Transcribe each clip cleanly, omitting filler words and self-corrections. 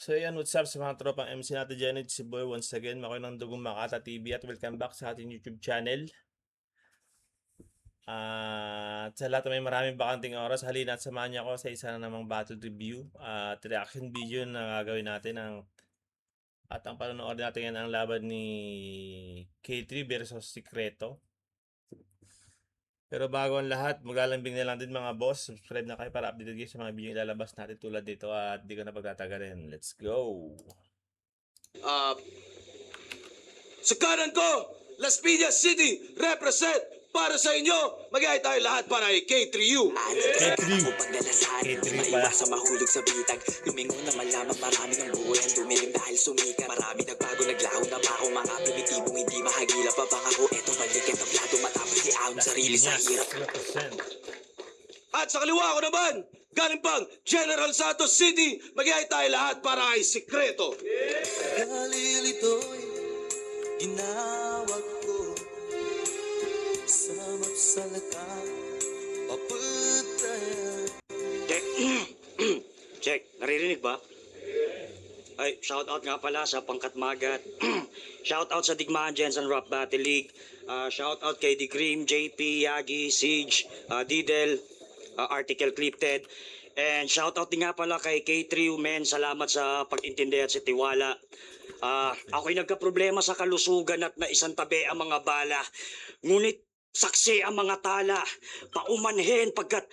So yan, what's up sa mga tropang MC natin dyan? It's si Boy once again, Makoy ng Dugong Makata TV at welcome back sa ating YouTube channel. At sa lahat may maraming bakanting oras, halina at samahan niyo ako sa isa na namang battle review at reaction video na gagawin natin at ang panonood natin yan ang laban ni K3 versus Secreto. Pero bago ang lahat, maglalambing na lang din mga boss. Subscribe na kayo para updated kayo sa mga video ilalabas natin tulad dito at di ko na pagtatagalin. Let's go! Sa kanan ko, Las Piñas City, represent para sa inyo. Mag-iay tayo lahat para kay K3U. K3 pala. Sa mahulog sa bitag, lumingon na malaman marami ng buhay ang dumilim dahil sumikat. Marami nagbago, naglaho na pa ako, mga primitibong hindi mahagila pa bang ako. Eto balik ang tablado matapos i-aon sarili sa hirap. At sa kaliwa ko naman, galing pang General Santos City, mag-iay tayo lahat para kay Secreto. Kalilito'y ginawag ko sa mapsalata paputayan. Check. Check. Naririnig ba? Ay, shout out nga pala sa Pangkat Magat. Shout out sa Digmaan Jensen Rap Battle League. Shout out kay Digrim, JP, Yagi, Siege, Didel, Article Clipted. And shout out din nga pala kay K3 men. Salamat sa pag-intindi at sa tiwala. Ako'y nagka-problema sa kalusugan at naisang tabi ang mga bala. Ngunit saksi ang mga tala. Paumanhin pagkat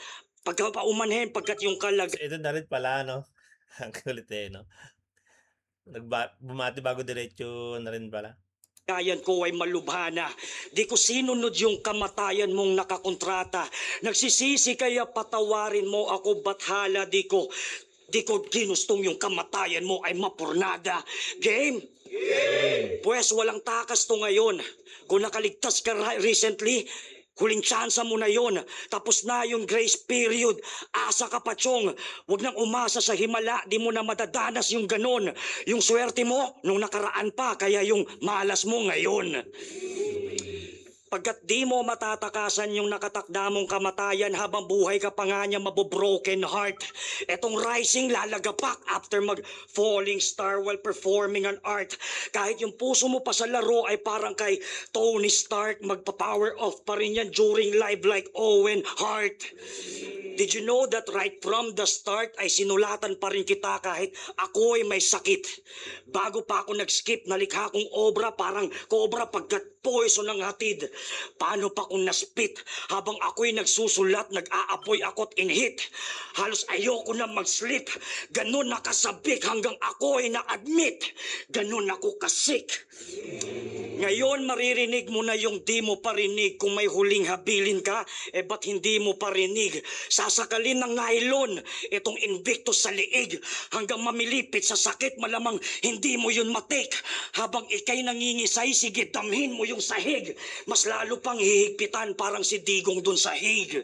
yung kalag Ito na rin pala, no? Ang kulit no? Bumati bago diretso na rin pala. kayan ko ay malubhana. Di ko sinunod yung kamatayan mong nakakontrata. Nagsisisi kaya patawarin mo ako bathala. Di ko ginustong yung kamatayan mo ay mapurnada. Game? Pues walang takas to ngayon. Kung nakaligtas ka recently, huling tsansa mo na yon. Tapos na yung grace period. Asa ka pa, Chong. Huwag nang umasa sa himala. Di mo na madadanas yung ganon. Yung swerte mo, nung nakaraan pa. Kaya yung malas mo ngayon. Pagkat di mo matatakasan yung nakatakda mong kamatayan habang buhay ka pa nga niya mabobroken heart. Etong rising lalagapak after mag-falling star while performing an art. Kahit yung puso mo pa sa laro ay parang kay Tony Stark, magpa-power off pa rin yan during live like Owen Hart. Did you know that right from the start ay sinulatan pa rin kita kahit ako'y may sakit? Bago pa ako nag-skip, nalikha kong obra parang cobra pagkat poison ng hatid. Paano pa kung naspit? Habang ako'y nagsusulat, nag-aapoy ako't inhit. Halos ayoko na mag-sleep. Ganun nakasabik hanggang ako'y na-admit. Ganun ako kasik. Ngayon maririnig mo na yung di mo parinig. Kung may huling habilin ka, ba't hindi mo parinig? Sasakalin ng nylon itong Invictus sa liig. Hanggang mamilipit sa sakit, malamang hindi mo yun matik. Habang ikay nangingisay, sige damhin mo yung sahig. Mas lalo pang hihigpitan parang si Digong dun sa hig.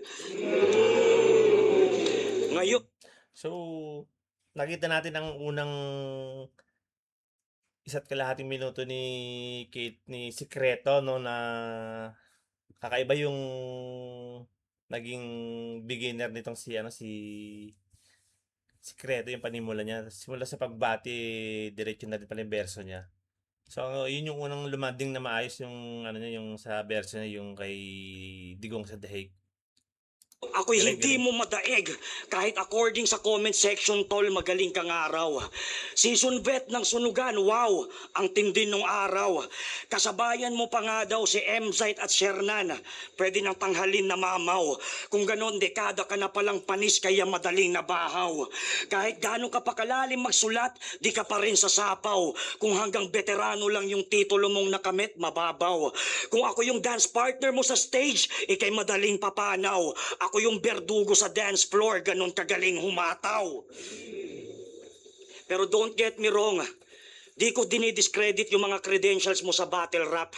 Ngayon, So, nakita natin ang unang isa't kalahating minuto ni Secreto, no, na kakaiba yung naging beginner nitong si Secreto, yung panimula niya. Simula sa pagbati, diretso na rin pala yung verso niya. So, yun yung unang lumanding na maayos yung niya, yung sa verso niya, yung kay Digong sa Dahig. ako'y Galing, hindi galing. mo madaig. Kahit according sa comment section, tol, magaling kang araw. Season vet ng sunugan, wow, ang tindi nung araw. Kasabayan mo pa nga daw si Mzite at Shernan. Pwede nang tanghalin na mamaw. Kung ganon, dekada ka na palang panis, kaya madaling nabahaw. Kahit gano'n ka pa kalalim magsulat, di ka pa rin sasapaw. Kung hanggang veterano lang yung titulo mong nakamit, mababaw. Kung ako yung dance partner mo sa stage, ikay madaling papanaw. Ako yung berdugo sa dance floor, ganun kagaling humataw. Pero don't get me wrong, di ko dinidiscredit yung mga credentials mo sa battle rap.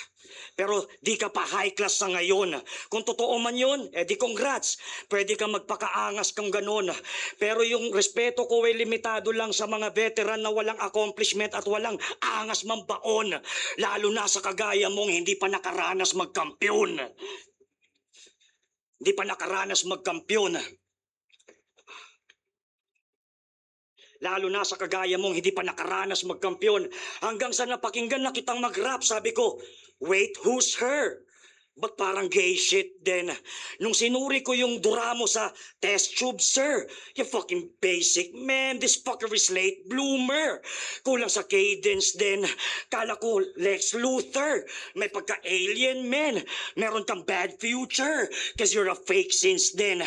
Pero di ka pa high class sa ngayon. Kung totoo man yun, di congrats. Pwede ka magpakaangas kang ganun. Pero yung respeto ko ay limitado lang sa mga veteran na walang accomplishment at walang angas mambaon. Lalo na sa kagaya mong hindi pa nakaranas magkampiyon. Hindi pa nakaranas magkampiyon. Lalo na sa kagaya mong hindi pa nakaranas magkampiyon. Hanggang sa napakinggan na kitang mag-rap, sabi ko, wait, who's her? Ba't parang gay shit din? Nung sinuri ko yung dura mo sa test tube, sir, you fucking basic, man. This fucker is late bloomer. Kulang sa cadence din. Kala ko Lex Luthor. May pagka-alien, man. Meron kang bad future. Cause you're a fake since then.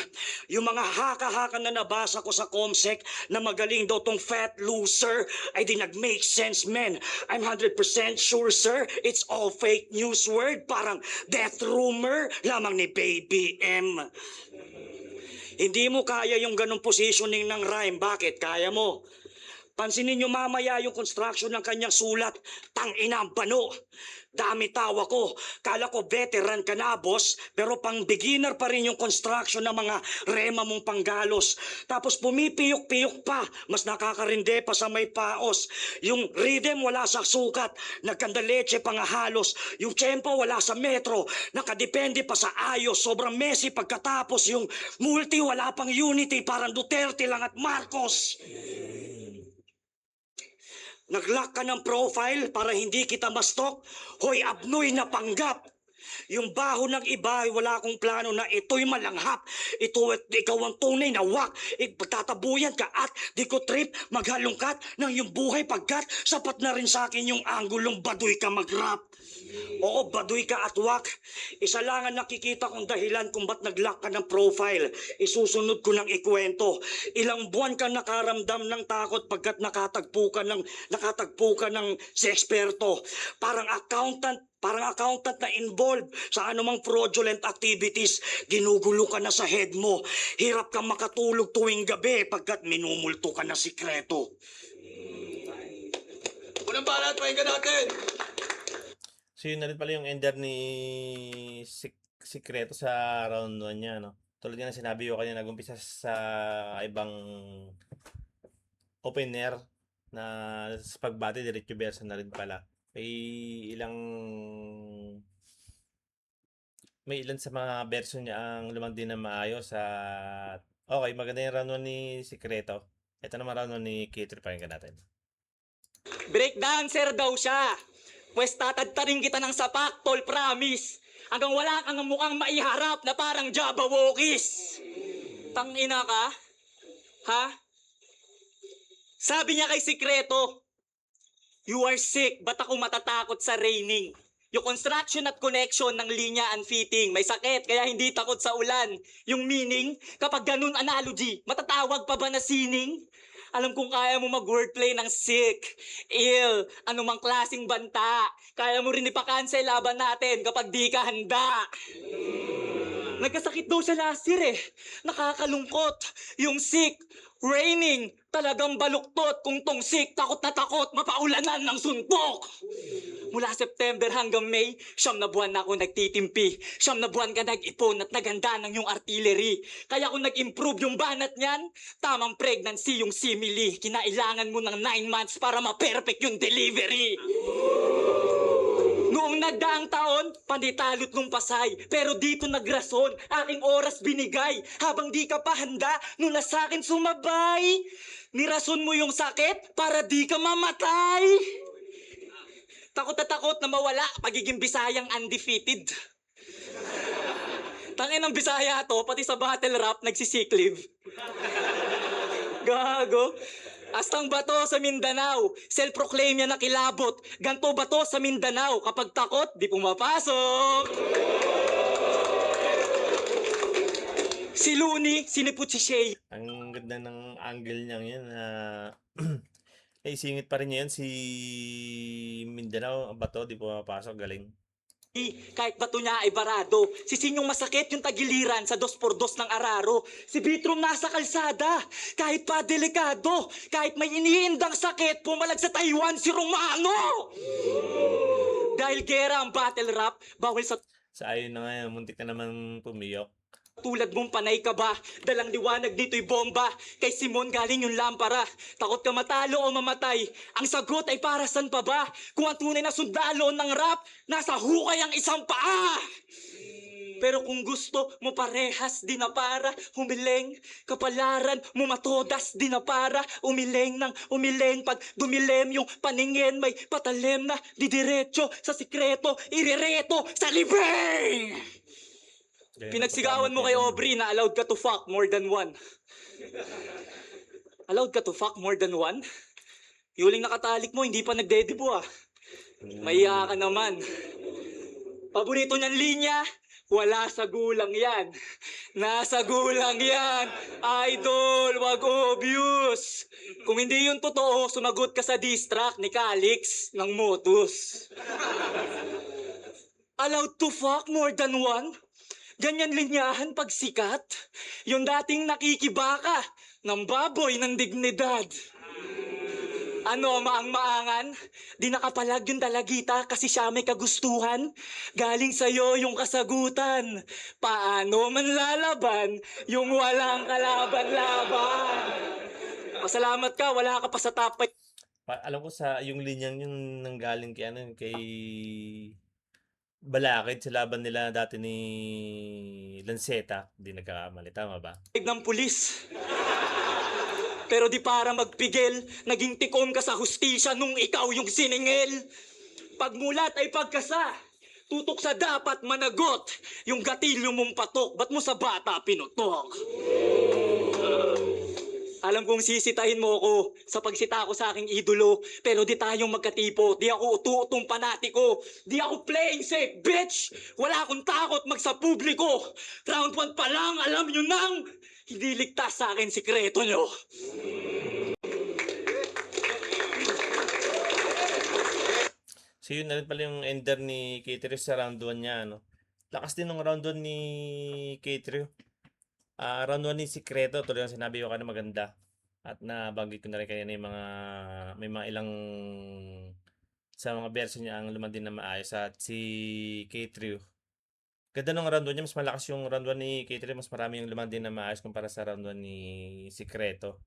Yung mga haka-haka na nabasa ko sa Comsec na magaling daw tong fat loser ay di nag-make sense, man. I'm 100% sure, sir. It's all fake news word. Parang death rumor lamang ni Baby M. Hindi mo kaya yung ganong positioning ng rhyme. Bakit? Kaya mo. Pansinin nyo mamaya yung construction ng kanyang sulat. Tangina ang bano. Dami tawa ko. Kala ko veteran ka na, boss. Pero pang beginner pa rin yung construction ng mga rema mong panggalos. Tapos pumipiyok-piyok pa. Mas nakakarinde pa sa may paos. Yung rhythm wala sa sukat. Nagkandaleche pa nga halos. Yung tempo wala sa metro. Nakadepende pa sa ayos. Sobrang messy pagkatapos. Yung multi wala pang unity. Parang Duterte lang at Marcos. Nag-lock ka ng profile para hindi kita mastok? Hoy, abnoy na panggap! Yung baho ng iba ay wala akong plano na ito'y malanghap. Ikaw ang tunay na wak. Pagtatabuyan ka at di ko trip maghalongkat ng yung buhay pagkat sapat na rin sa akin yung anggulong baduy ka mag-rap. Oo, baduy ka at wak. Isa lang ang nakikita kong dahilan kung ba't nag-lock ka ng profile. Isusunod ko ng ikwento. Ilang buwan ka nakaramdam ng takot pagkat nakatagpo ka ng si eksperto. Parang accountant na involved sa anumang fraudulent activities. Ginugulo ka na sa head mo. Hirap kang makatulog tuwing gabi pagkat minumulto ka na sikreto. Unang balat, pakinggan natin. So yun na rin pala yung ender ni Sikreto sa round 1 niya, no? Tulad nga na sinabi ko kanina, nag-umpisa sa ibang opener na sa pagbati, diretso versa na rin pala. May ilan sa mga version niya ang lumang din na maayos at okay, maganda yung round 1 ni Sikreto. Ito naman round 1 ni Kitri, pakinggan natin. Breakdancer daw siya. Pwes tatadtarin kita ng sapak, tol, promise. Hanggang wala kang mukhang maiharap na parang Jabawokis. Tangina ka? Ha? Sabi niya kay Sikreto, you are sick, ba't ako matatakot sa raining? Yung construction at connection ng linya and fitting, may sakit kaya hindi takot sa ulan. Yung meaning, kapag ganun analogy, matatawag pa ba na sining? Alam kong kaya mo mag-wordplay ng sick, ill, anumang klaseng banta. Kaya mo rin ipakansel laban natin kapag di ka handa. Nagkasakit daw siya last year eh. Nakakalungkot. Yung sick, raining, talagang baluktot. Kung tong sick, takot na takot, mapaulanan ng suntok. Mula September hanggang May, 9 na buwan na ako nagtitimpi. 9 na buwan ka nag-ipon at naganda ng yung artillery. Kaya kung nag-improve yung banat niyan, tamang pregnancy yung simili. Kinailangan mo ng 9 months para ma-perfect yung delivery. Noong nagdaang taon, panitalot nung Pasay. Pero dito nagrason, aking oras binigay. Habang di ka pa handa, nung nasa akin sumabay. Nirason mo yung sakit para di ka mamatay. Takot na takot na mawala, pagiging Bisayang undefeated. Tangin ng Bisaya to, pati sa battle rap, nagsisiklib. Gago. Astang bato sa Mindanao, self-proclaim niya na kilabot. Ganto bato sa Mindanao, kapag takot, di pumapasok. Si Looney, sinipot si Shay. Ang ganda ng angle niya yan na singit pa rin niya yan si Mindanao, bato, di pumapasok, galing. Kahit bato niya ay barado. Si Sinyong masakit yung tagiliran sa 2x2 ng araro. Si Bitrom nasa kalsada. Kahit pa delikado. Kahit may iniindang sakit, pumalag sa Taiwan si Romano. Dahil gera ang battle rap, bawal sa Sa ayon na ngayon, muntik na naman pumiyok. tulad mong panay ka ba? Dalang liwanag dito'y bomba. Kay Simon galing yung lampara. Takot ka matalo o mamatay. Ang sagot ay para san pa ba? Kung ang tunay na sundalo ng rap, nasa hukay ang isang paa. Pero kung gusto mo parehas di na para humiling, kapalaran mo matodas di na para umiling ng umiling. Pag dumilim yung paningin, may patalim na didiretso sa sikreto, irereto sa libing! Ganyan Pinagsigawan mo nagpapamati kay yan. Aubrey na allowed ka to fuck more than one. Allowed ka to fuck more than one? Yuling nakatalik mo, hindi pa nagdedebo ah. Mahiya ka naman. Paborito niyang linya, wala sa gulang yan. Nasa gulang yan. Idol, wag obvious. Kung hindi yun totoo, sumagot ka sa diss track ni Calix ng Motus. Allowed to fuck more than one? Ganyan linyahan pag sikat? Yung dating nakikibaka ng baboy ng dignidad. Ano, maang-maangan? Di nakapalag yung dalagita kasi siya may kagustuhan? Galing sa'yo yung kasagutan. Paano man lalaban yung walang kalaban-laban? Pasalamat ka, wala ka pa sa top 5. Alam ko sa yung linyang yung nanggaling kay ano kay Balakid sa laban nila dati ni Lanceta, hindi nagkakamali, tama ba? ng pulis. Pero di para magpigil, naging tikom ka sa hustisya nung ikaw yung siningil. Pagmulat ay pagkasa, tutok sa dapat managot. Yung gatilyo mong patok, ba't mo sa bata pinutok? Alam kong sisitahin mo ako sa pagsita ko sa aking idolo, pero di tayong magkatipo, di ako utu-utong panatiko, di ako playing safe, bitch! Wala akong takot magsa publiko. Round 1 pa lang, alam nyo nang, hindi ligtas sa akin sikreto nyo. So yun na rin pala yung ender ni K3 sa round 1 niya, ano. Lakas din ng round 1 ni K3. Round 1 ni Sikreto, tuloy ang sinabi ko kanina maganda. At nabanggit ko na rin kanina yung may mga ilang sa mga version niya ang lumandin na maayos. At si K3, ganda ng round 1 niya, mas malakas yung round 1 ni K3, mas marami yung lumandin na maayos kumpara sa round 1 ni Sikreto.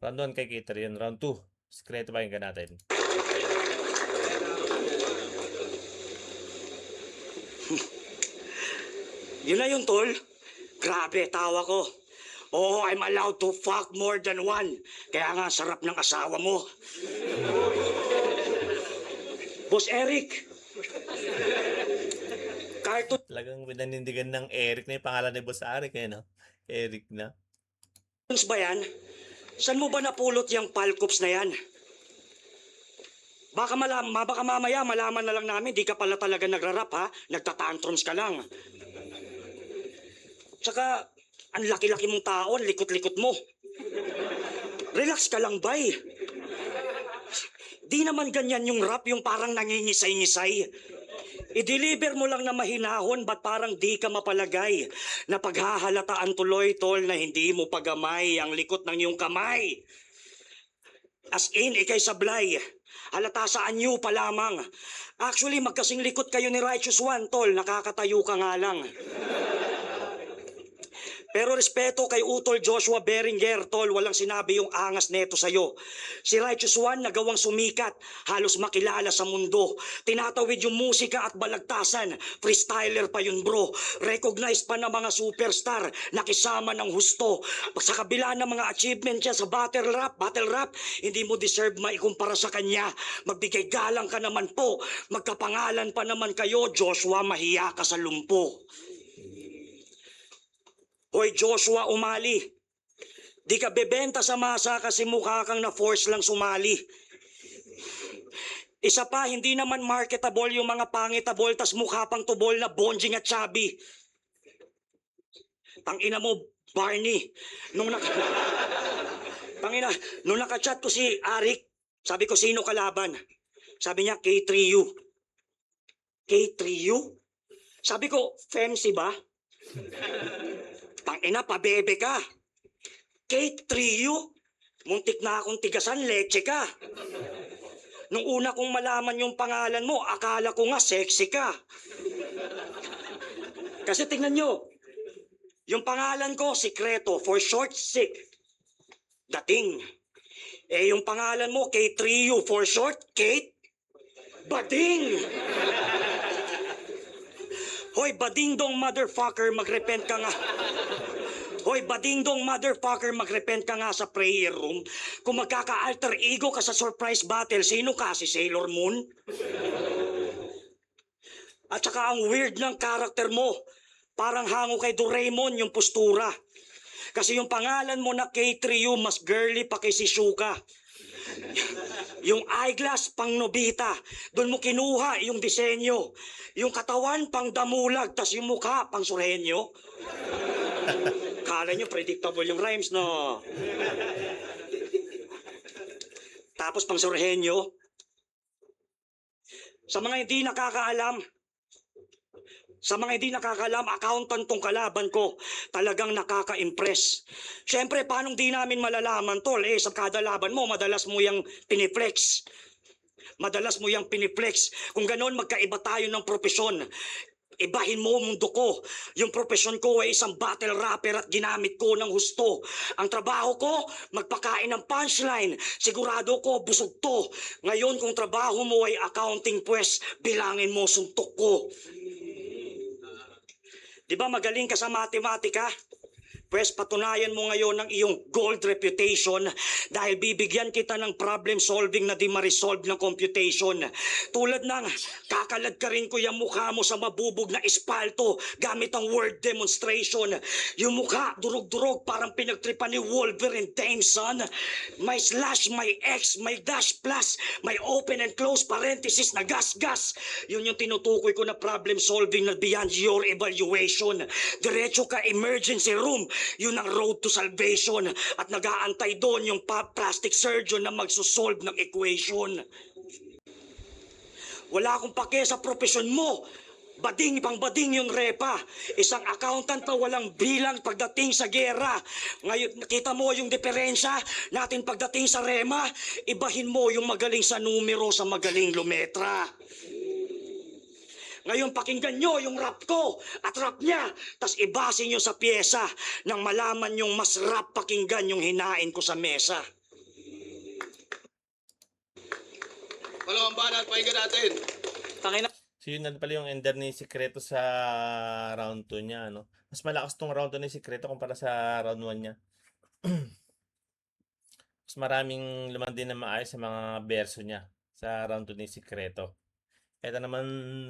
Round 1 kay K3 yun, round 2, Sikreto pa yung natin. Yun na yun, tol. Grabe, tawa ko. Oh, I'm allowed to fuck more than one. Kaya nga, sarap ng asawa mo. Boss Eric. Cartoons Talagang pinanindigan ng Eric na yung pangalan ni Boss Eric, eh, no? Eric na. ba yan? Saan mo ba napulot yung palcops na yan? Baka mamaya malaman na lang namin, di ka pala talaga nagrarap ha? Nagtatantrums ka lang. Tsaka, ang laki-laki mong tao, ang likot-likot mo. Relax ka lang, bay. Di naman ganyan yung rap, yung parang nangingisay-ngisay. I-deliver mo lang na mahinahon, ba't parang di ka mapalagay? Na paghahalataan tuloy, tol, na hindi mo pagamay ang likot ng iyong kamay. As in, ikay sablay. Halata sa anyo pa lamang. Actually, magkasing likot kayo ni Righteous One, tol. Nakakatayo ka nga lang. Pero respeto kay Utol Joshua Beringer, tol, walang sinabi yung angas neto sa'yo. Si Righteous One nagawang sumikat, halos makilala sa mundo. Tinatawid yung musika at balagtasan, freestyler pa yun bro. Recognized pa ng mga superstar, nakisama ng husto. Sa kabila ng mga achievement niya sa battle rap, hindi mo deserve maikumpara sa kanya. Magbigay galang ka naman po, magkapangalan pa naman kayo, Joshua, mahiya ka sa lumpo. Hoy Joshua Umali, di ka bebenta sa masa kasi mukha kang na-force lang sumali. Isa pa, hindi naman marketable yung mga pangitable tas mukha pang tubol na bonjing at chubby. Tangina mo, Barney, nung naka-chat ko si Arik, sabi ko sino kalaban? Sabi niya K3U. K3U? Sabi ko, Femsi ba? Tangina, pabebe ka. Kate Trio, muntik na akong tigasan, leche ka. Nung una kong malaman yung pangalan mo, akala ko nga sexy ka. Kasi tingnan nyo, yung pangalan ko, Sikreto, for short, Sik. Dating. Eh, yung pangalan mo, Kate Trio, for short, Kate. Bading. Hoy, badingdong motherfucker, magrepent ka nga. Hoy, badingdong motherfucker, magrepent ka nga sa prayer room. Kung magkaka-alter ego ka sa surprise battle, sino ka? Si Sailor Moon? At saka ang weird ng karakter mo. Parang hango kay Doraemon yung postura. Kasi yung pangalan mo na K-Trio, mas girly pa kay Shizuka. Yung eyeglass pang Nobita, doon mo kinuha yung disenyo. Yung katawan pang Damulag, tas yung mukha pang Surhenyo. Kala nyo predictable yung rhymes, no? Tapos pang Surhenyo. Sa mga hindi nakakaalam, accountant tong kalaban ko. Talagang nakaka-impress. Siyempre, paano di namin malalaman, tol? Sa kada laban mo, madalas mo yung piniflex. Kung ganon, magkaiba tayo ng propesyon. Ibahin mo mundo ko. Yung propesyon ko ay isang battle rapper at ginamit ko ng husto. Ang trabaho ko, magpakain ng punchline. Sigurado ko, busog to. Ngayon, kung trabaho mo ay accounting, pues, bilangin mo suntok ko. Di ba magaling ka sa matematika? Pwes patunayan mo ngayon ng iyong gold reputation dahil bibigyan kita ng problem solving na di ma-resolve ng computation. Tulad ng kakaladkarin ko yung mukha mo sa mabubog na espalto gamit ang word demonstration. Yung mukha durog-durog parang pinagtripan ni Wolverine Jameson. May slash, may X, may dash plus, may open and close parenthesis na gas-gas. Yun yung tinutukoy ko na problem solving na beyond your evaluation. Diretso ka emergency room. Yun ang road to salvation at nag-aantay doon yung plastic surgeon na magsosolve ng equation. Wala akong pake sa profesyon mo. Bading pang bading yung repa. Isang accountant na walang bilang pagdating sa gera. Ngayon, nakita mo yung diferensya natin pagdating sa rema? Ibahin mo yung magaling sa numero sa magaling lumetra. Ngayon pakinggan nyo yung rap ko at rap niya. Tas ibase nyo sa pyesa nang malaman yung mas rap pakinggan yung hinain ko sa mesa. Palawang banat, pakinggan natin. Tangina. So yun na pala yung ender ni Secreto sa round 2 niya, no? Mas malakas tong round 2 ni Secreto kumpara sa round 1 niya. Mas maraming lumandin na maayos sa mga verso niya sa round 2 ni Secreto. Ito naman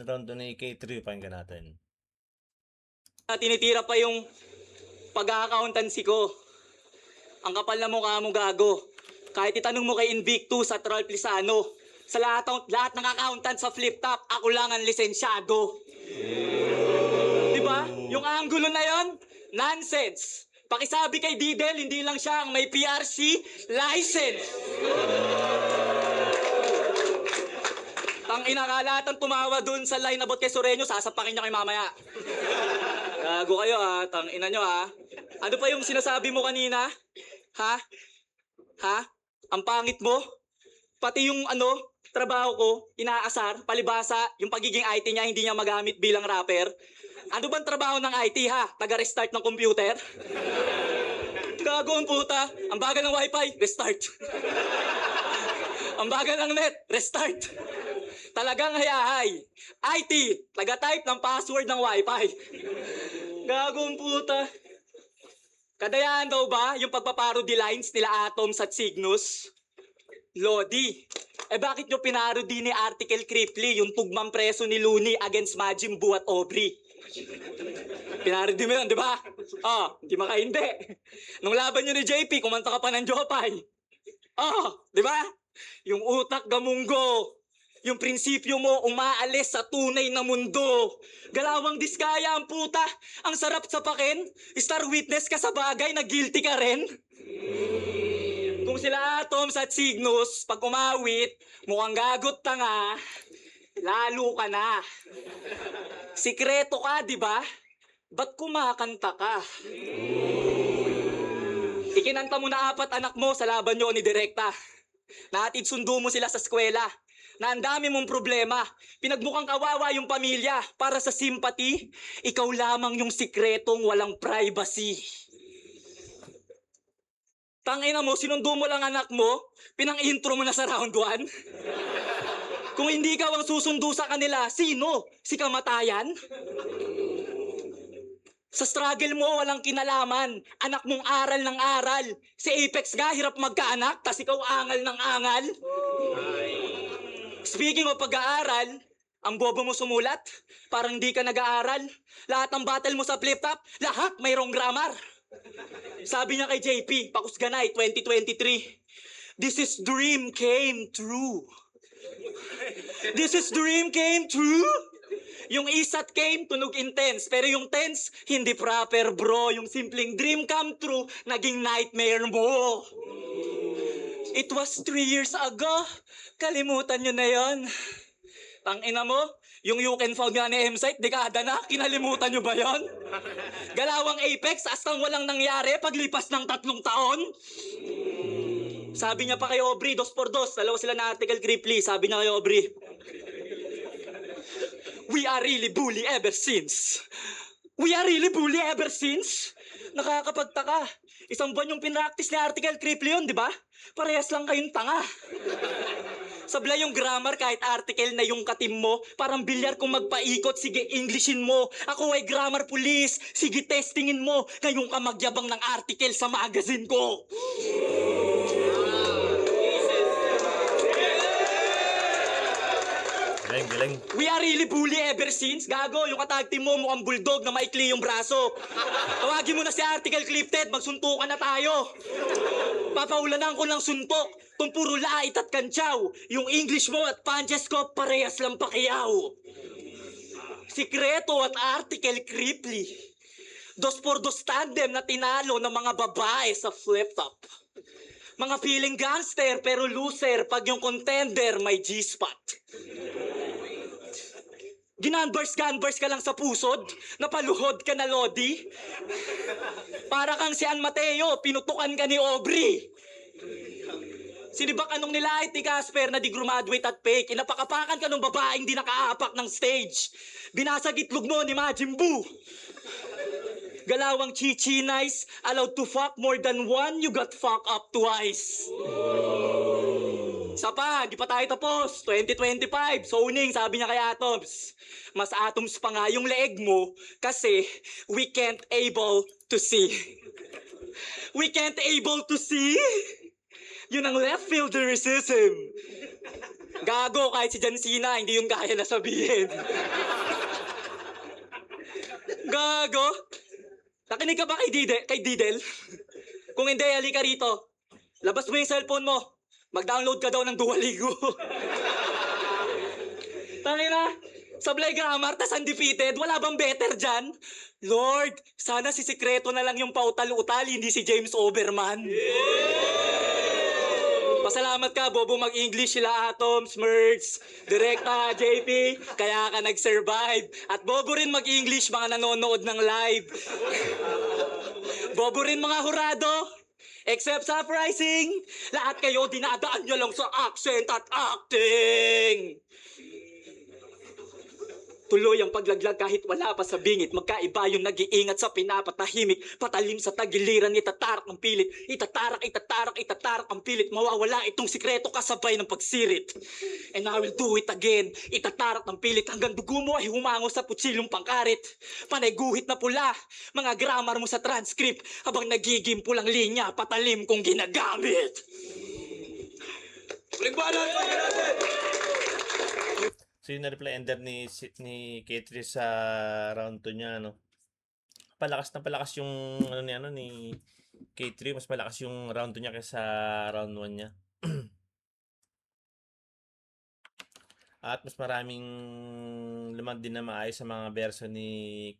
round 2 ni K3, pakinggan natin. Tinitira pa yung pag-accountancy ko. Ang kapal na mukha mo, gago. Kahit itanong mo kay Invictus at Rolf Lisano, sa lahat ng accountant sa flip top, ako lang ang lisensyado. Diba? Yung angulo na yon, nonsense. Pakisabi kay Didel, hindi lang siya ang may PRC license. Tang inakalatan tumawa dun sa line about kay Sureño, sasapakin niya kay mamaya. Gago kayo ha, tang ina nyo ha. Ano pa yung sinasabi mo kanina? Ha? Ha? Ang pangit mo? Pati yung trabaho ko, inaasar, palibasa, yung pagiging IT niya hindi niya magamit bilang rapper. Ano bang trabaho ng IT ha? Taga-restart ng computer? Gago ang puta. Ang bagal ng wifi, restart. Ang bagal ng net, restart. Talagang hayahay. IT, taga-type ng password ng wifi. Gagong puta. Kadayaan daw ba yung pagpaparody lines nila Atoms at Cygnus? Lodi, bakit nyo pinarody ni Article Cripply yung tugmang preso ni Looney against Majin Buu at Aubrey? Pinarody mo yun, di ba? Hindi makaindi. Nung laban nyo ni JP, kumanta ka pa ng Jopay. Di ba? Yung utak gamunggo. Yung prinsipyo mo umaalis sa tunay na mundo. Galawang diskaya ang puta. Ang sarap sa pakin. Star witness ka sa bagay na guilty ka rin. Kung sila Atoms at Cygnus, pag umawit, mukhang gagot tanga, lalo ka na. Sikreto ka, di ba? Ba't kumakanta ka? Ikinanta mo na 4 anak mo sa laban nyo ni Direkta. Nahatid sundo mo sila sa eskwela. Na ang dami mong problema. Pinagmukhang kawawa yung pamilya. Para sa sympathy, ikaw lamang yung sikretong walang privacy. Tangina mo, sinundo mo lang anak mo, pinang-intro mo na sa round 1. Kung hindi ka ang susundo sa kanila, sino? Si kamatayan? Sa struggle mo, walang kinalaman. Anak mong aral ng aral. Si Apex nga, hirap magkaanak, tas ikaw angal ng angal. Speaking of pag-aaral, ang bobo mo sumulat, parang di ka nag-aaral. Lahat ng battle mo sa flip-top, lahat mayroong grammar. Sabi niya kay JP, Pakusganay, 2023, this is dream came true. This is dream came true. Yung isat came, tunog intense. Pero yung tense, hindi proper bro. Yung simpleng dream come true, naging nightmare mo. It was 3 years ago. Kalimutan nyo na yon. Tangina mo, yung you can found nga ni M-Site, dekada na, kinalimutan nyo ba yon? Galawang Apex, astang walang nangyari paglipas ng 3 taon. Sabi niya pa kay Aubrey, 2x2, dalawa sila na article Cripply. Sabi niya kay Aubrey, we are really bully ever since. We are really bully ever since? Nakakapagtaka. Isang buwan yung pinractice ni article Cripply yun, di ba? Parehas lang kayong tanga. Sablay yung grammar kahit article na yung katim mo. Parang bilyar kung magpaikot, sige Englishin mo. Ako ay grammar police, sige testingin mo. Ngayon ka magyabang ng article sa magazine ko. Galing, galing. We are really bully ever since. Gago, yung katag team mo mukhang bulldog na maikli yung braso. Tawagin mo na si Article Clifted, magsuntukan na tayo. Papaulanan ko ng suntok. Kung puro lait at kantsaw. Yung English mo at punches ko, parehas lang pakiyaw. Sikreto at Article Cripply. 2x2 tandem na tinalo ng mga babae sa flip-top. Mga feeling gangster pero loser pag yung contender may G-spot. Ginanbars ka lang sa pusod, napaluhod ka na Lodi. Para kang si An Mateo, pinutukan ka ni Aubrey. Sinibak anong nilait ni Casper na di graduate at fake. Inapakapakan ka ng babaeng di nakaapak ng stage. Binasag itlog mo ni Majin Buu. Galawang chichi nice, allowed to fuck more than one, you got fuck up twice. Isa pa, di pa tayo tapos. 2025, zoning, sabi niya kay Atoms. Mas atoms pa nga yung leeg mo kasi we can't able to see. We can't able to see? Yun ang left fielderism. Gago, kahit si John Cena, hindi yung kaya na sabihin. Gago. Nakinig ka ba kay Didel? Kung hindi, halika rito. Labas mo yung cellphone mo. Mag-download ka daw ng Duolingo. Tangina, sablay grammar, tas undefeated. Wala bang better dyan? Lord, sana si Sikreto na lang yung pautal-utal, hindi si James Oberman. Pasalamat ka, Bobo, mag-English sila Atoms, Merds, Direkta, JP, kaya ka nag-survive. At Bobo rin mag-English, mga nanonood ng live. Bobo rin mga hurado. Except sa pricing, lahat kayo dinadaan nyo lang sa accent at acting. Tuloy ang paglaglag kahit wala pa sa bingit. Magkaiba yung nag-iingat sa pinapatahimik. Patalim sa tagiliran, itatarak ang pilit. Itatarak ang pilit. Mawawala itong sikreto kasabay ng pagsirit. And I will do it again. Itatarak ang pilit hanggang dugo mo ay humango sa putsilong pangkarit. Panay guhit na pula, mga grammar mo sa transcript. Habang nagiging pulang linya, patalim kong ginagamit. Uling balat! So yung na-reply ender ni K3 sa round 2 niya, ano. Palakas na palakas yung ni K3, mas malakas yung round 2 niya kaysa round 1 niya. At mas maraming lumad din na maayos sa mga verso ni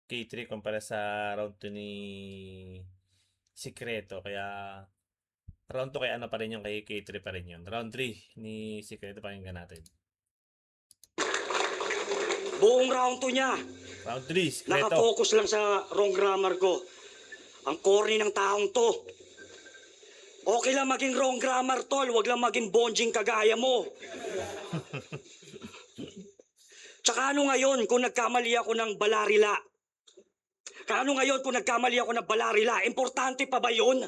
K3 kumpara sa round 2 ni Sikreto. Kaya round 2 kay ano pa rin yung kay K3 pa rin yun. Round 3 ni Sikreto, pakinggan natin. Buong round 2 niya. Round 3, Sikreto. Nakafocus lang sa wrong grammar ko. Ang corny ng taong to. Okay lang maging wrong grammar, tol. Wag lang maging bonjing kagaya mo. Tsaka ano ngayon kung nagkamali ako ng balarila? Importante pa ba yun?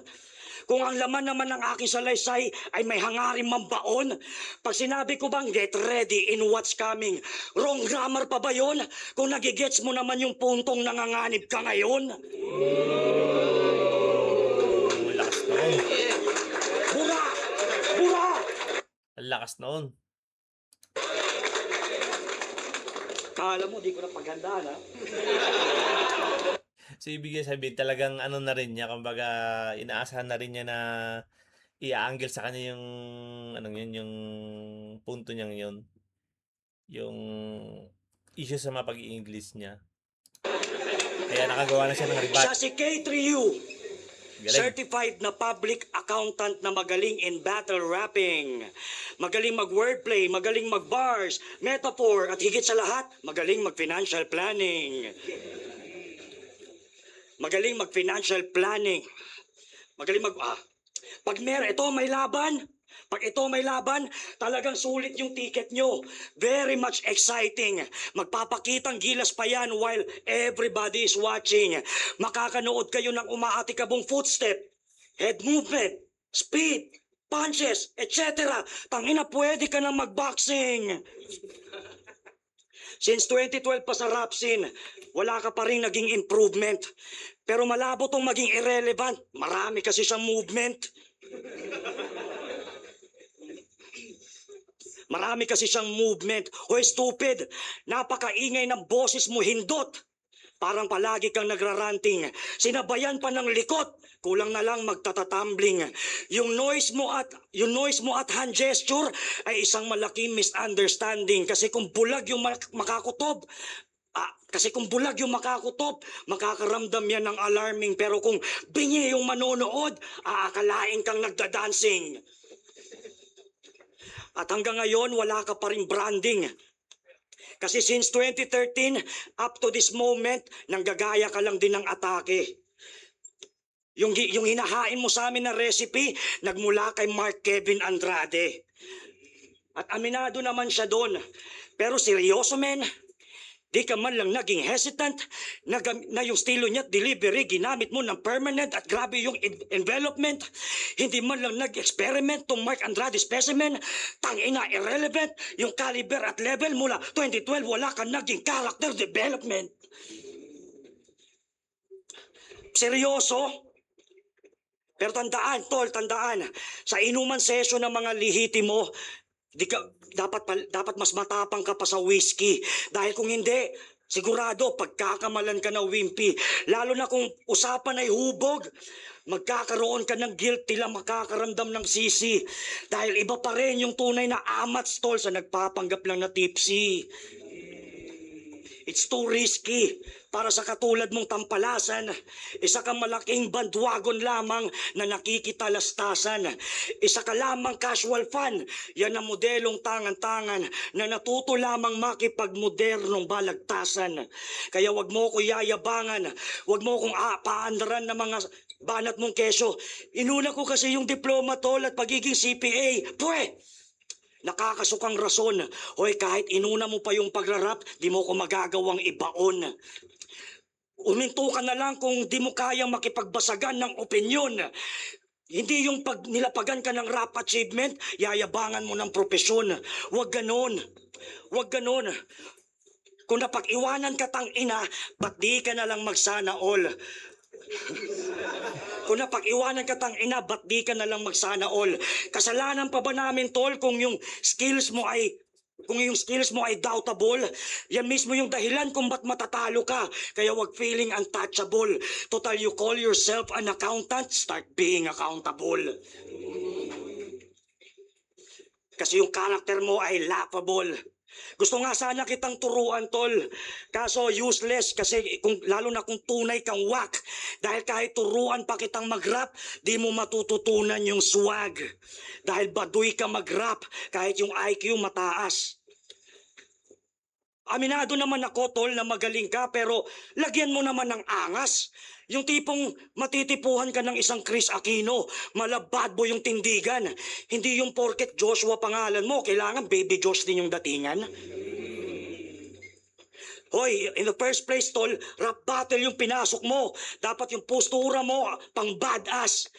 Kung ang laman naman ng aking salaysay ay may hangaring mambaon, pag sinabi ko bang get ready in what's coming, wrong grammar pa ba yun? Kung nagigets mo naman yung puntong nanganganib ka ngayon, Ang lakas noon. bura! Bura! Ang lakas noon. Kala mo, di ko na paghandaan, ha? So, ibig sabihin talagang ano na rin niya, kumbaga inaasahan na rin niya na i-a-angle sa kanya yung ano yun, yung punto niyang yun. Yung issue sa mga pag-i-English niya. Kaya nakagawa na siya ng Siya rebat. si K3U, Galing. certified na public accountant na magaling in battle rapping. Magaling mag-wordplay, magaling mag-bars, metaphor, at higit sa lahat, magaling mag-financial planning. Magaling mag-financial planning. Magaling pag ito may laban, pag ito may laban, talagang sulit yung ticket nyo. Very much exciting. Magpapakitang gilas pa yan while everybody is watching. Makakanood kayo ng umaatikabong footstep, head movement, speed, punches, etc. Tangina, pwede ka na mag-boxing. Since 2012 pa sa rap scene, wala ka pa rin naging improvement. Pero malabo tong maging irrelevant. Marami kasi siyang movement. Marami kasi siyang movement. Hoy, stupid! Napakaingay ng boses mo, hindot! Parang palagi kang nagraranting. Sinabayan pa ng likot. Kulang na lang magtatatumbling. Yung noise mo at hand gesture ay isang malaking misunderstanding. Kasi kung bulag yung makakaramdam yan ng alarming. Pero kung bingi yung manonood, aakalain kang nagdadancing. At hanggang ngayon, wala ka pa rin branding. Kasi since 2013, up to this moment, nanggagaya ka lang din ng atake. Yung hinahain mo sa amin na recipe, nagmula kay Mark Kevin Andrade. At aminado naman siya doon. Pero seryoso, men, di ka man lang naging hesitant na yung estilo niya at delivery ginamit mo ng permanent at grabe yung envelopment. Hindi man lang nag-experiment tong Mark Andrade specimen. Tangina, irrelevant. Yung caliber at level mula 2012 wala ka naging character development. Seryoso? Pero tandaan, tol, tandaan. Sa inuman session ng mga lihiti mo, dapat mas matapang ka pa sa whiskey. Dahil kung hindi, sigurado pagkakamalan ka na wimpy. Lalo na kung usapan ay hubog, magkakaroon ka ng guilt, tila makakaramdam ng sisi. Dahil iba pa rin yung tunay na amats, tol, sa nagpapanggap lang na tipsy. It's too risky para sa katulad mong tampalasan. Isa kang malaking bandwagon lamang na nakikitalastasan. Isa ka lamang casual fan. Yan ang modelong tangan-tangan na natuto lamang makipagmodernong balagtasan. Kaya wag mo ko yayabangan. Wag mo kong paandaran ng mga banat mong kesyo. Inuna ko kasi yung diploma, tol, at pagiging CPA. Nakakasukang rason. Hoy, kahit inuna mo pa yung pagrarap, di mo ko magagawang ibaon. Uminto ka na lang kung di mo kayang makipagbasagan ng opinyon. Hindi yung pag nilapagan ka ng rap achievement, yayabangan mo ng propesyon. Huwag ganon. Huwag ganon. Kung napag-iwanan ka tang ina, ba't di ka na lang magsana all? Kung napag-iwanan ka tang ina, ba't di ka na lang magsana all? Kasalanan pa ba namin, tol, kung yung skills mo ay doubtable? Yan mismo yung dahilan kung ba't matatalo ka. Kaya wag feeling untouchable. Total, you call yourself an accountant, start being accountable. Kasi yung karakter mo ay laughable. Gusto nga sana kitang turuan, tol. Kaso useless kasi lalo na kung tunay kang wak. Dahil kahit turuan pa kitang mag-rap, di mo matututunan yung swag. Dahil baduy ka mag-rap kahit yung IQ mataas. Aminado naman ako, tol, na magaling ka, pero lagyan mo naman ng angas. Yung tipong matitipuhan ka ng isang Chris Aquino, malabad boy yung tindigan. Hindi yung porket Joshua pangalan mo, kailangan Baby Josh din yung datingan. Hoy, in the first place, tol, rap battle yung pinasok mo. Dapat yung postura mo, pang badass.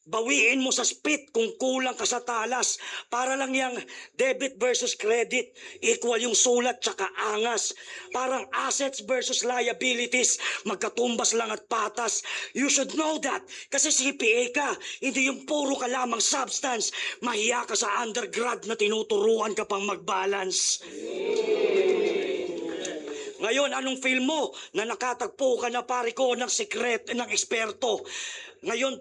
Bawiin mo sa spit kung kulang ka sa talas. Para lang yung debit versus credit, equal yung sulat tsaka angas. Parang assets versus liabilities, magkatumbas lang at patas. You should know that, kasi CPA ka, hindi yung puro ka lamang substance. Mahiya ka sa undergrad na tinuturuan ka pang mag-balance. Ngayon, anong feel mo na nakatagpo ka na pare ko ng ng eksperto? Ngayon,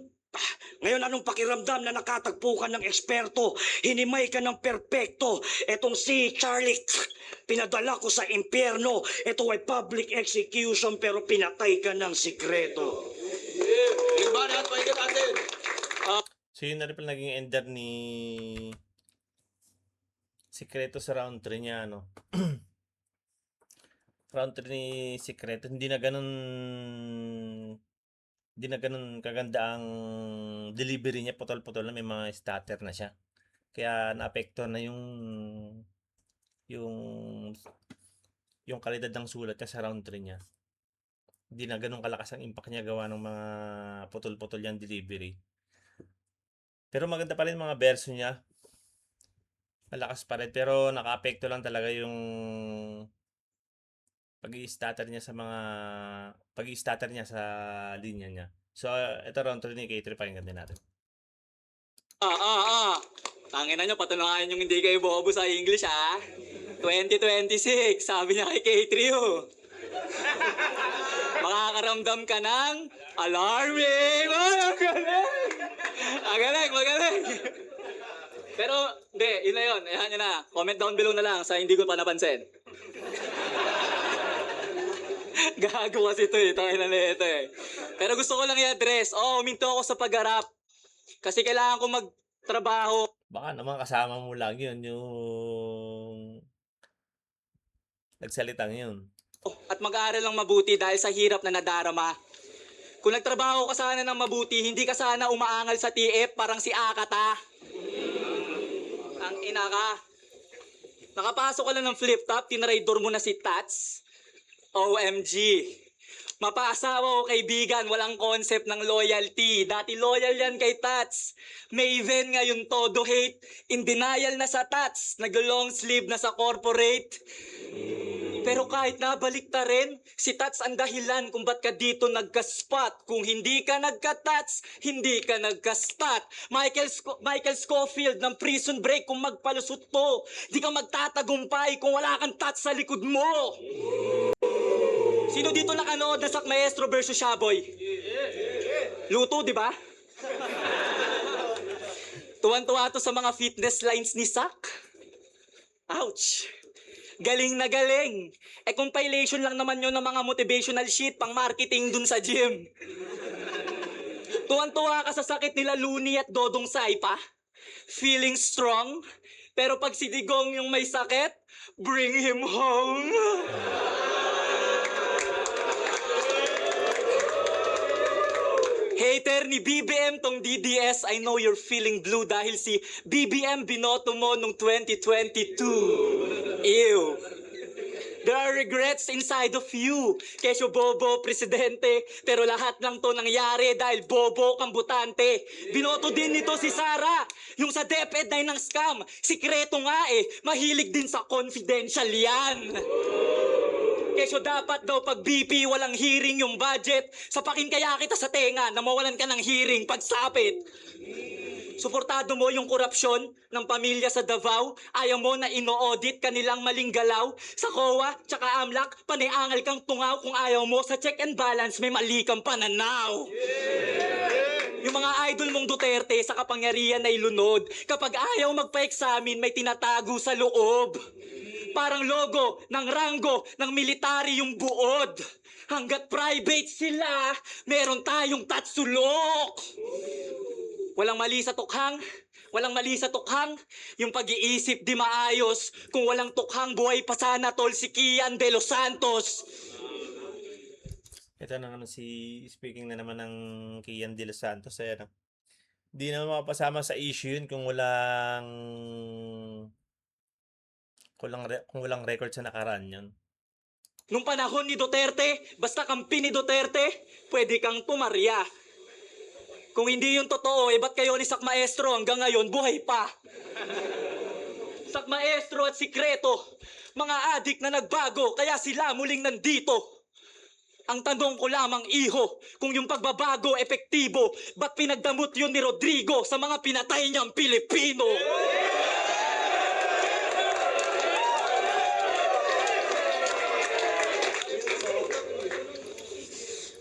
anong pakiramdam na nakatagpo ka ng eksperto? Hinimay ka ng perpekto. Etong si Charlie, pinadala ko sa impyerno. Ito ay public execution pero pinatay ka ng sikreto. So yun na rin pala naging ender ni Sikreto sa round 3 niya, ano. Round 3 ni Sikreto, hindi na ganun kaganda ang delivery niya, putol-putol na, may mga stutter na siya. Kaya naapektuhan na yung kalidad ng sulat niya sa round 3 niya. Hindi na ganun kalakas ang impact niya gawa ng mga putol-putol yung delivery. Pero maganda pa rin mga verso niya. Malakas pa rin, pero nakaapekto lang talaga yung pag-i-stutter niya sa linya niya. So, ito round 3 ni K3, pakinggan din natin. Tangina nyo, patunayan yung hindi kayo bobo sa English, ha? 2026, sabi niya kay K3, oh. Makakaramdam ka ng alarming. Oh, magaling. Pero, hindi, yun na yun. Ayan yun na. Comment down below na lang sa hindi ko pa napansin. Gago kasi ito eh. Tangina na ito eh. Pero gusto ko lang i-address. Huminto ako sa pag-harap. Kasi kailangan ko magtrabaho. Baka naman kasama mo lang yun, yung nagsalitang yun. At mag-aaral lang mabuti dahil sa hirap na nadarama. Kung nagtrabaho ka sana ng mabuti, hindi ka sana umaangal sa TF parang si Akata. Ang ina ka. Nakapasok ka lang ng flip-top, tinraidor mo na si Tats. OMG. Mapaasawa o kaibigan, walang concept ng loyalty. Dati loyal yan kay Tats. Maven ngayon todo hate. In denial na sa Tats. Nag-long sleeve na sa corporate. Pero kahit nabalik ta rin, si Tats ang dahilan kung ba't ka dito nagka-spot. Kung hindi ka nagka-Tats, hindi ka nagka-spot. Michael Scofield ng Prison Break kung magpalusot to. Di ka magtatagumpay kung wala kang Tats sa likod mo. Sino dito nakanood na Sak Maestro versus Shaboy? Luto, di ba? Tuwan-tuwa to sa mga fitness lines ni Sak. Ouch! Galing na galing. Compilation lang naman yun ng mga motivational shit pang marketing dun sa gym. Tuwan-tuwa ka sa sakit nila Looney at Dodong Saipa. Feeling strong. Pero pag si Digong yung may sakit, bring him home. Hater ni BBM tong DDS, I know you're feeling blue dahil si BBM binoto mo nung 2022. Ew. There are regrets inside of you. Kesyo bobo, presidente, pero lahat lang to nangyari dahil bobo kang butante. Binoto din nito si Sara, yung sa DepEd na ng scam. Sikreto nga mahilig din sa confidential yan. Kesyo dapat daw pag BP walang hearing yung budget. Sapakin kaya kita sa tenga na mawalan ka ng hearing pagsapit. Suportado mo yung korupsyon ng pamilya sa Davao. Ayaw mo na ino-audit kanilang maling galaw. Sa COA, tsaka AMLAC, paniangal kang tungaw. Kung ayaw mo sa check and balance, may mali kang pananaw. Yung mga idol mong Duterte sa kapangyarihan ay lunod. Kapag ayaw magpa-examine, may tinatago sa loob. Parang logo ng ranggo ng military yung buod. Hanggat private sila, meron tayong tatsulok. Walang mali sa tukhang, yung pag-iisip di maayos. Kung walang tukhang, buhay pa sana tol si Kian de los Santos. Ito na naman speaking na naman ng Kian de los Santos, ayan. Di naman mapasama sa issue yun kung walang record sa nakaraan yun. Nung panahon ni Duterte, basta kampi ni Duterte, pwede kang pumarya. Kung hindi yung totoo, ba't kayo ni Sak Maestro hanggang ngayon buhay pa? Sak Maestro at Sikreto, mga adik na nagbago, kaya sila muling nandito. Ang tanong ko lamang, iho, kung yung pagbabago epektibo, ba't pinagdamot yun ni Rodrigo sa mga pinatay niyang Pilipino?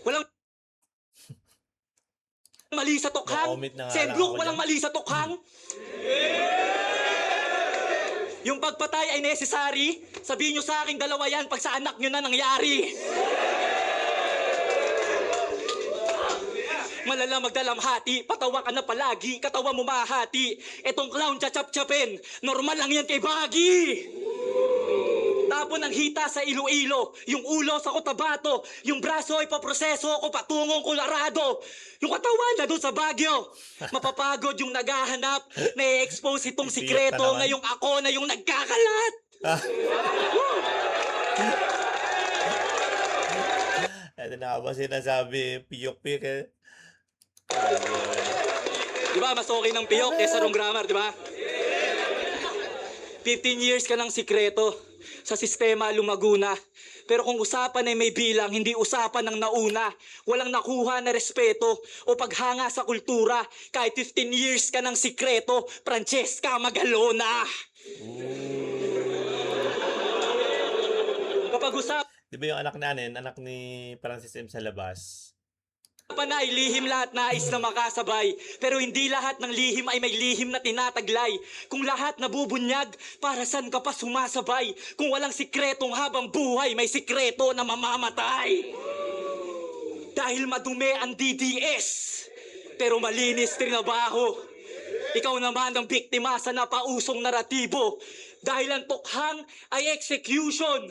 Walang mali sa tokhang? No-comment na nga lang Sendluk, ako walang dyan. mali sa tokhang? Yung pagpatay ay necessary? Sabihin nyo sa akin dalawa yan pag sa anak nyo na nangyari. Malala magdalamhati, patawa ka na palagi, katawa mo mahati. Etong clown chachap-chapin, normal lang yan kay Baggy. Tapon ng hita sa Iloilo, yung ulo sa Cotabato, yung braso ay paproseso ko patungong Colorado. Yung katawan na doon sa Baguio, mapapagod yung naghahanap, na-expose itong Iyak ka sikreto, naman. ngayong ako na yung nagkakalat. Ito na ba sinasabi, piyok-piyok eh. Di ba, mas okay ng piyok kaysa wrong grammar, di ba? 15 years ka ng sikreto. Sa sistema lumago na. Pero kung usapan ay may bilang, hindi usapan ng nauna. Walang nakuha na respeto o paghanga sa kultura. Kahit 15 years ka ng sikreto, Francesca Magalona. Kapag usapan Di ba yung anak nanin, anak ni Francis M. sa labas? ay lihim lahat nais na makasabay. Pero hindi lahat ng lihim ay may lihim na tinataglay. Kung lahat nabubunyag, para saan ka pa sumasabay? Kung walang sikretong habang buhay, may sikreto na mamamatay. Dahil madumi ang DDS, pero malinis trinabaho. Ikaw naman ang biktima sa napausong naratibo. Dahil ang tukhang ay execution.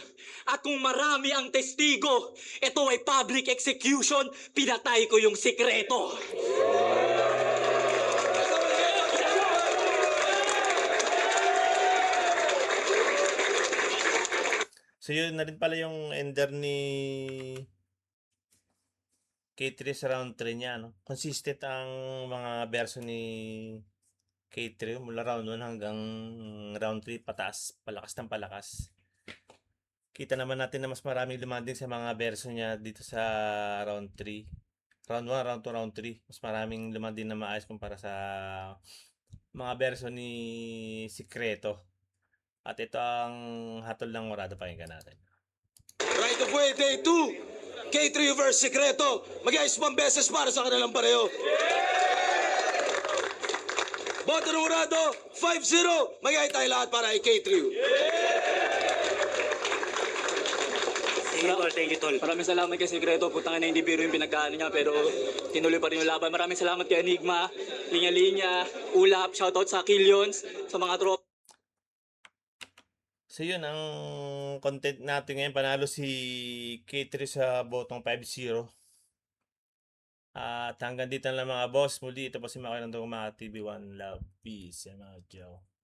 At kung marami ang testigo, ito ay public execution, pinatay ko yung sikreto. So yun na rin pala yung ender ni K3 sa round 3 niya, no? Consistent ang mga verso ni K3 mula round 1 hanggang round 3 pataas, palakas ng palakas. Kita naman natin na mas maraming demanding sa mga verso niya dito sa round 3. Round 1, round 2, round 3. Mas maraming demanding na maayos kumpara sa mga verso ni Sikreto. At ito ang hatol ng Morado, pakinggan natin. Right of way, day 2. K3 versus Sikreto. Mag-iayos pang beses para sa kanilang pareho. Boto ng Murado, 5-0. Mag-iay tayo lahat para kay K3. Thank you, Tol. Maraming salamat kay Sikreto. Putang na hindi biro yung pinagkaan niya, pero tinuloy pa rin yung laban. Maraming salamat kay Enigma, Linya Linya, Ulap, shoutout sa Killions, sa mga tropa. So yun ang content natin ngayon. Panalo si K3 sa botong 5-0. At hanggang dito na lang mga boss. Muli ito po si Maki ng Mga TV1 Love. Peace. Yan mga Joe.